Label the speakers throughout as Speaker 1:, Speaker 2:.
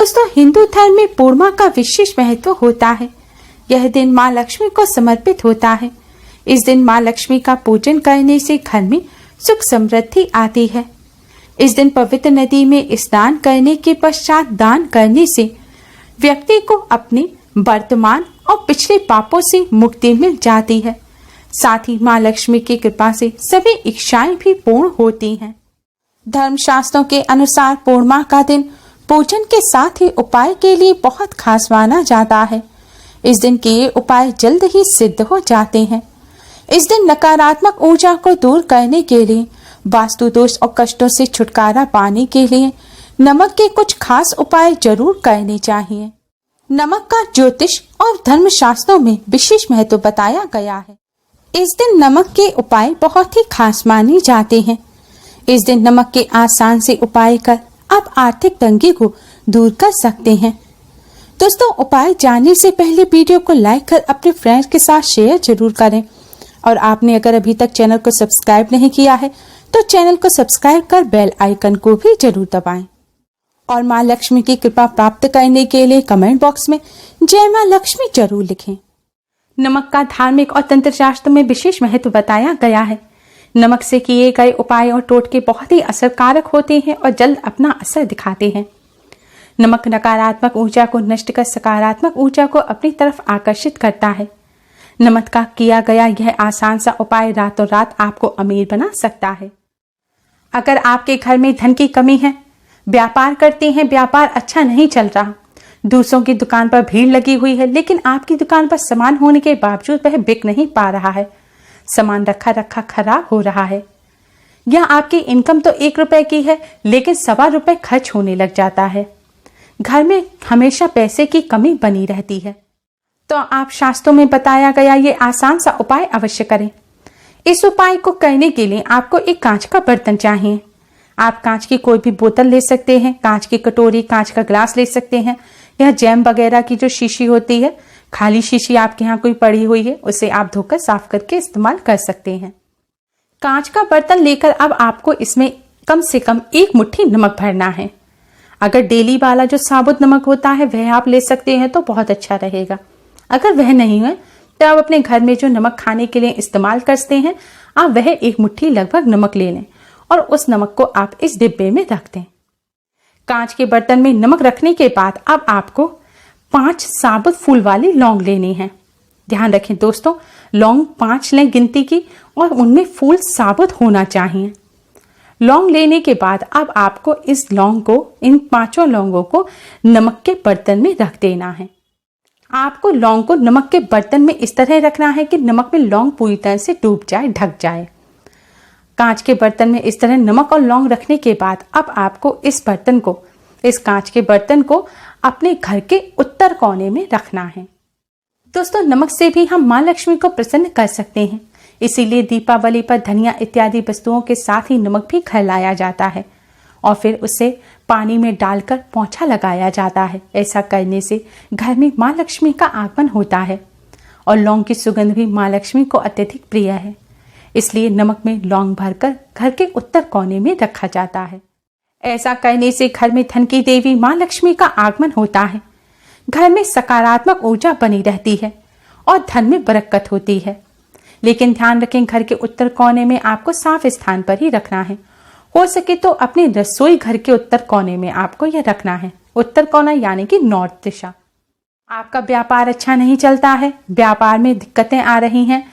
Speaker 1: दोस्तों, हिंदू धर्म में पूर्णिमा का विशेष महत्व होता है। यह दिन माँ लक्ष्मी को समर्पित होता है। इस दिन माँ लक्ष्मी का पूजन करने से घर में सुख समृद्धि आती है। इस दिन पवित्र नदी में स्नान करने के पश्चात दान करने से व्यक्ति को अपने वर्तमान और पिछले पापों से मुक्ति मिल जाती है। साथ ही माँ लक्ष्मी की कृपा से सभी इच्छाएं भी पूर्ण होती हैं। धर्मशास्त्रों के अनुसार पूर्णिमा का दिन पूजन के साथ ही उपाय के लिए बहुत खास माना जाता है। इस दिन के ये उपाय जल्द ही सिद्ध हो जाते हैं। इस दिन नकारात्मक ऊर्जा को दूर करने के लिए, वास्तु दोष और कष्टों से छुटकारा पाने के लिए नमक के कुछ खास उपाय जरूर करने चाहिए। नमक का ज्योतिष और धर्मशास्त्रों में विशेष महत्व बताया गया है। इस दिन नमक के उपाय बहुत ही खास माने जाते हैं। इस दिन नमक के आसान से उपाय कर आप आर्थिक तंगी को दूर कर सकते हैं। दोस्तों, उपाय जानने से पहले वीडियो को लाइक कर अपने फ्रेंड्स के साथ शेयर जरूर करें। और आपने अगर अभी तक चैनल को सब्सक्राइब नहीं किया है तो चैनल को सब्सक्राइब कर बेल आइकन को भी जरूर दबाएं। और माँ लक्ष्मी की कृपा प्राप्त करने के लिए कमेंट बॉक्स में जय माँ लक्ष्मी जरूर लिखें। नमक का धार्मिक और तंत्र शास्त्र में विशेष महत्व बताया गया है। नमक से किए गए उपाय और टोटके बहुत ही असरकारक होते हैं और जल्द अपना असर दिखाते हैं। नमक नकारात्मक ऊर्जा को नष्ट कर सकारात्मक ऊर्जा को अपनी तरफ आकर्षित करता है। नमक का किया गया यह आसान सा उपाय रातों रात आपको अमीर बना सकता है। अगर आपके घर में धन की कमी है, व्यापार करते हैं, व्यापार अच्छा नहीं चल रहा, दूसरों की दुकान पर भीड़ लगी हुई है लेकिन आपकी दुकान पर सामान होने के बावजूद वह बिक नहीं पा रहा है, सामान रखा रखा खराब हो रहा है, या आपकी इनकम तो 1 रुपए की है लेकिन 1.25 रुपए खर्च होने लग जाता है, घर में हमेशा पैसे की कमी बनी रहती है, तो आप शास्त्रों में बताया गया ये आसान सा उपाय अवश्य करें। इस उपाय को करने के लिए आपको एक कांच का बर्तन चाहिए। आप कांच की कोई भी बोतल ले सकते हैं, कांच की कटोरी, कांच का ग्लास ले सकते हैं, या जैम वगैरह की जो शीशी होती है, खाली शीशी आपके यहाँ कोई पड़ी हुई है, उसे आप धोकर साफ करके इस्तेमाल कर सकते हैं। कांच का बर्तन लेकर अब आपको इसमें कम से कम 1 मुट्ठी नमक भरना है। अगर डेली वाला जो साबुत नमक होता है वह आप ले सकते हैं तो बहुत अच्छा रहेगा। अगर वह नहीं है तो आप अपने घर में जो नमक खाने के लिए इस्तेमाल करते हैं, आप वह 1 मुट्ठी लगभग नमक ले लें और उस नमक को आप इस डिब्बे में रख दें। कांच के बर्तन में नमक रखने के बाद अब आपको 5 साबुत फूल वाली लौंग लेनी है। ध्यान रखें दोस्तों, लौंग 5 लें गिनती की और उनमें फूल साबुत होना चाहिए। लौंग लेने के बाद अब आपको इस लौंग को, इन 5 लौंगों को नमक के बर्तन में रख देना है। आपको लौंग को नमक के बर्तन में इस तरह रखना है कि नमक में लौंग पूरी तरह से डूब जाए, ढक जाए। कांच के बर्तन में इस तरह नमक और लौंग रखने के बाद अब आपको इस कांच के बर्तन को अपने घर के उत्तर कोने में रखना है। दोस्तों, नमक से भी हम माँ लक्ष्मी को प्रसन्न कर सकते हैं, इसीलिए दीपावली पर धनिया इत्यादि वस्तुओं के साथ ही नमक भी घर लाया जाता है और फिर उसे पानी में डालकर पोंछा लगाया जाता है। ऐसा करने से घर में माँ लक्ष्मी का आगमन होता है और लौंग की सुगंध भी माँ लक्ष्मी को अत्यधिक प्रिय है, इसलिए नमक में लौंग भरकर घर के उत्तर कोने में रखा जाता है। ऐसा करने से घर में धन की देवी माँ लक्ष्मी का आगमन होता है, घर में सकारात्मक ऊर्जा बनी रहती है और धन में बरकत होती है। लेकिन ध्यान रखें, घर के उत्तर कोने में आपको साफ स्थान पर ही रखना है। हो सके तो अपनी रसोई घर के उत्तर कोने में आपको यह रखना है। उत्तर कोना यानी कि नॉर्थ दिशा। आपका व्यापार अच्छा नहीं चलता है, व्यापार में दिक्कतें आ रही हैं,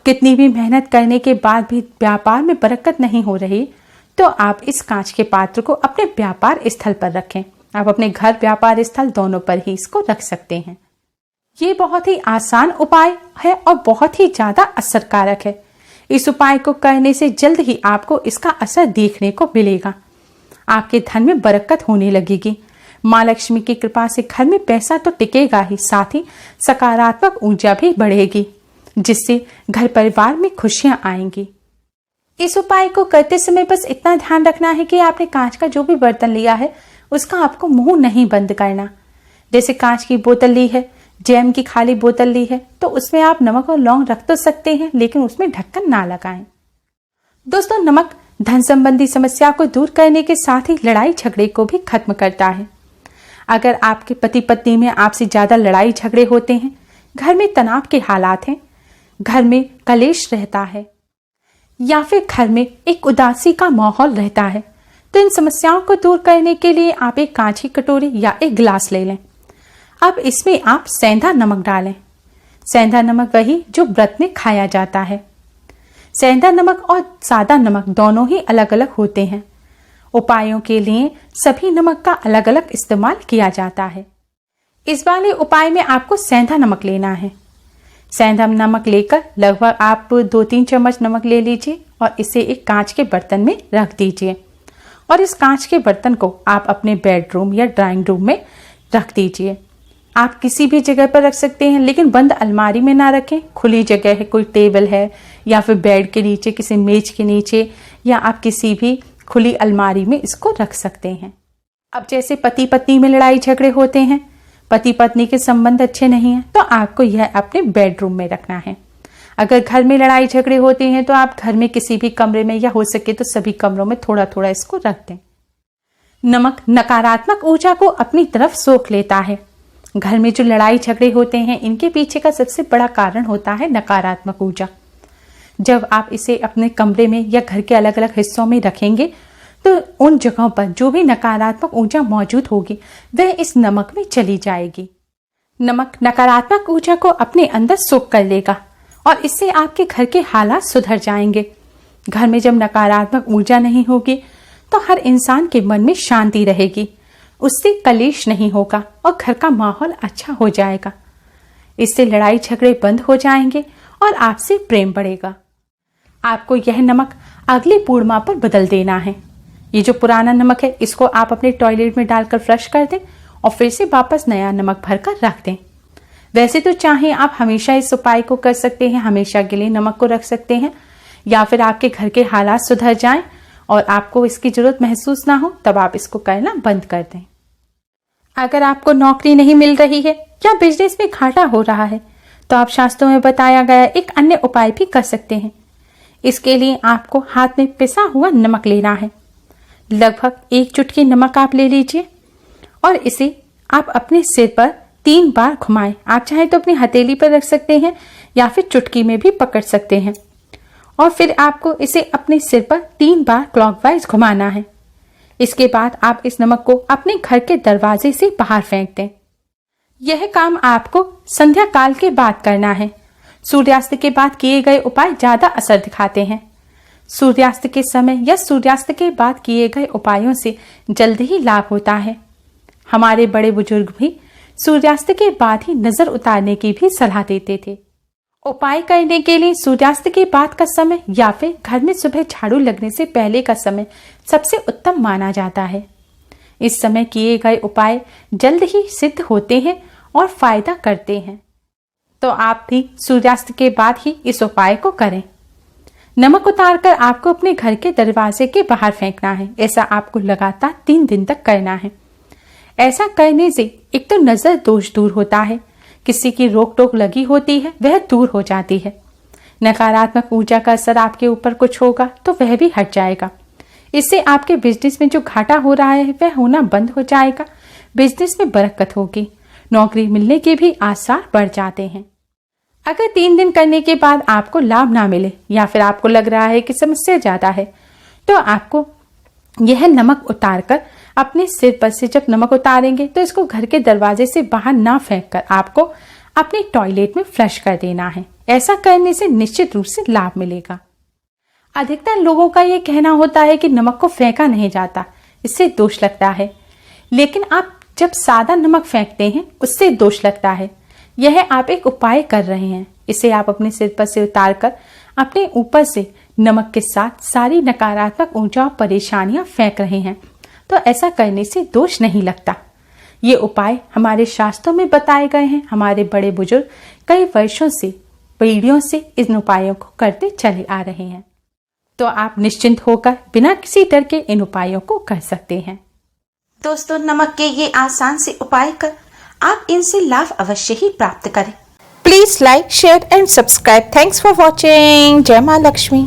Speaker 1: कितनी भी मेहनत करने के बाद भी व्यापार में बरकत नहीं हो रही, तो आप इस कांच के पात्र को अपने व्यापार स्थल पर रखें। आप अपने घर, व्यापार स्थल दोनों पर ही इसको रख सकते हैं। ये बहुत ही आसान उपाय है और बहुत ही ज्यादा असरकारक है। इस उपाय को करने से जल्द ही आपको इसका असर देखने को मिलेगा। आपके धन में बरकत होने लगेगी। माँ लक्ष्मी की कृपा से घर में पैसा तो टिकेगा ही, साथ ही सकारात्मक ऊर्जा भी बढ़ेगी, जिससे घर परिवार में खुशियां आएंगी। इस उपाय को करते समय बस इतना ध्यान रखना है कि आपने कांच का जो भी बर्तन लिया है उसका आपको मुंह नहीं बंद करना। जैसे कांच की बोतल ली है, जैम की खाली बोतल ली है, तो उसमें आप नमक और लौंग रख तो सकते हैं लेकिन उसमें ढक्कन ना लगाएं। दोस्तों, नमक धन संबंधी समस्या को दूर करने के साथ ही लड़ाई झगड़े को भी खत्म करता है। अगर आपके पति पत्नी में आपसे ज़्यादा लड़ाई झगड़े होते हैं, घर में तनाव के हालात हैं, घर में कलेश रहता है या फिर घर में एक उदासी का माहौल रहता है, तो इन समस्याओं को दूर करने के लिए आप एक कांच की कटोरी या एक गिलास ले लें। अब इसमें आप सेंधा नमक डालें। सेंधा नमक वही जो व्रत में खाया जाता है। सेंधा नमक और सादा नमक दोनों ही अलग अलग होते हैं। उपायों के लिए सभी नमक का अलग अलग इस्तेमाल किया जाता है। इस वाले उपाय में आपको सेंधा नमक लेना है। सेंधा नमक लेकर लगभग आप 2-3 चम्मच नमक ले लीजिए और इसे एक कांच के बर्तन में रख दीजिए और इस कांच के बर्तन को आप अपने बेडरूम या ड्राइंग रूम में रख दीजिए। आप किसी भी जगह पर रख सकते हैं, लेकिन बंद अलमारी में ना रखें। खुली जगह है, कोई टेबल है या फिर बेड के नीचे, किसी मेज के नीचे, या आप किसी भी खुली अलमारी में इसको रख सकते हैं। अब जैसे पति पत्नी में लड़ाई झगड़े होते हैं, पति पत्नी के संबंध अच्छे नहीं हैं, तो आपको यह अपने बेडरूम में रखना है। अगर घर में लड़ाई झगड़े होते हैं तो आप घर में किसी भी कमरे में या हो सके तो सभी कमरों में थोड़ा थोड़ा इसको रख दें। नमक नकारात्मक ऊर्जा को अपनी तरफ सोख लेता है। घर में जो लड़ाई झगड़े होते हैं, इनके पीछे का सबसे बड़ा कारण होता है नकारात्मक ऊर्जा। जब आप इसे अपने कमरे में या घर के अलग अलग हिस्सों में रखेंगे तो उन जगहों पर जो भी नकारात्मक ऊर्जा मौजूद होगी वह इस नमक में चली जाएगी। नमक नकारात्मक ऊर्जा को अपने अंदर सोख कर लेगा और इससे आपके घर के हालात सुधर जाएंगे। घर में जब नकारात्मक ऊर्जा नहीं होगी तो हर इंसान के मन में शांति रहेगी, उससे कलेश नहीं होगा और घर का माहौल अच्छा हो जाएगा। इससे लड़ाई झगड़े बंद हो जाएंगे और आपसे प्रेम बढ़ेगा। आपको यह नमक अगले पूर्णिमा पर बदल देना है। ये जो पुराना नमक है इसको आप अपने टॉयलेट में डालकर फ्लश कर दें और फिर से वापस नया नमक भरकर रख दें। वैसे तो चाहे आप हमेशा इस उपाय को कर सकते हैं, हमेशा के लिए नमक को रख सकते हैं, या फिर आपके घर के हालात सुधर जाएं और आपको इसकी जरूरत महसूस ना हो तब आप इसको करना बंद कर दें। अगर आपको नौकरी नहीं मिल रही है या बिजनेस में घाटा हो रहा है तो आप शास्त्रों में बताया गया एक अन्य उपाय भी कर सकते हैं। इसके लिए आपको हाथ में पिसा हुआ नमक लेना है। लगभग 1 चुटकी नमक आप ले लीजिए और इसे आप अपने सिर पर 3 बार घुमाएं। आप चाहे तो अपनी हथेली पर रख सकते हैं या फिर चुटकी में भी पकड़ सकते हैं और फिर आपको इसे अपने सिर पर 3 बार क्लॉकवाइज घुमाना है। इसके बाद आप इस नमक को अपने घर के दरवाजे से बाहर फेंक दें। यह काम आपको संध्या काल के बाद करना है। सूर्यास्त के बाद किए गए उपाय ज्यादा असर दिखाते हैं। सूर्यास्त के समय या सूर्यास्त के बाद किए गए उपायों से जल्द ही लाभ होता है। हमारे बड़े बुजुर्ग भी सूर्यास्त के बाद ही नजर उतारने की भी सलाह देते थे। उपाय करने के लिए सूर्यास्त के बाद का समय या फिर घर में सुबह झाड़ू लगने से पहले का समय सबसे उत्तम माना जाता है। इस समय किए गए उपाय जल्द ही सिद्ध होते हैं और फायदा करते हैं, तो आप भी सूर्यास्त के बाद ही इस उपाय को करें। नमक उतारकर आपको अपने घर के दरवाजे के बाहर फेंकना है। ऐसा आपको लगातार 3 दिन तक करना है। ऐसा करने से एक तो नजर दोष दूर होता है, किसी की रोक टोक लगी होती है वह दूर हो जाती है, नकारात्मक ऊर्जा का असर आपके ऊपर कुछ होगा तो वह भी हट जाएगा। इससे आपके बिजनेस में जो घाटा हो रहा है वह होना बंद हो जाएगा, बिजनेस में बरकत होगी, नौकरी मिलने के भी आसार बढ़ जाते हैं। अगर 3 दिन करने के बाद आपको लाभ ना मिले या फिर आपको लग रहा है कि समस्या ज्यादा है तो आपको यह नमक उतारकर अपने सिर पर से जब नमक उतारेंगे तो इसको घर के दरवाजे से बाहर ना फेंककर आपको अपने टॉयलेट में फ्लश कर देना है। ऐसा करने से निश्चित रूप से लाभ मिलेगा। अधिकतर लोगों का यह कहना होता है कि नमक को फेंका नहीं जाता, इससे दोष लगता है, लेकिन आप जब सादा नमक फेंकते हैं उससे दोष लगता है। यह आप एक उपाय कर रहे हैं। इसे आप अपने सिर पर से उतारकर अपने ऊपर से नमक के साथ सारी नकारात्मक ऊर्जा और परेशानियां फेंक रहे हैं, तो ऐसा करने से दोष नहीं लगता। ये उपाय हमारे शास्त्रों में बताए गए हैं। हमारे बड़े बुजुर्ग कई वर्षों से, पीढ़ियों से इन उपायों को करते चले आ रहे हैं, तो आप निश्चिंत होकर बिना किसी डर के इन उपायों को कर सकते हैं।
Speaker 2: दोस्तों, नमक के ये आसान से उपाय कर आप इनसे लाभ अवश्य ही प्राप्त करें।
Speaker 1: Please like, share and subscribe. Thanks for watching. जय मां लक्ष्मी।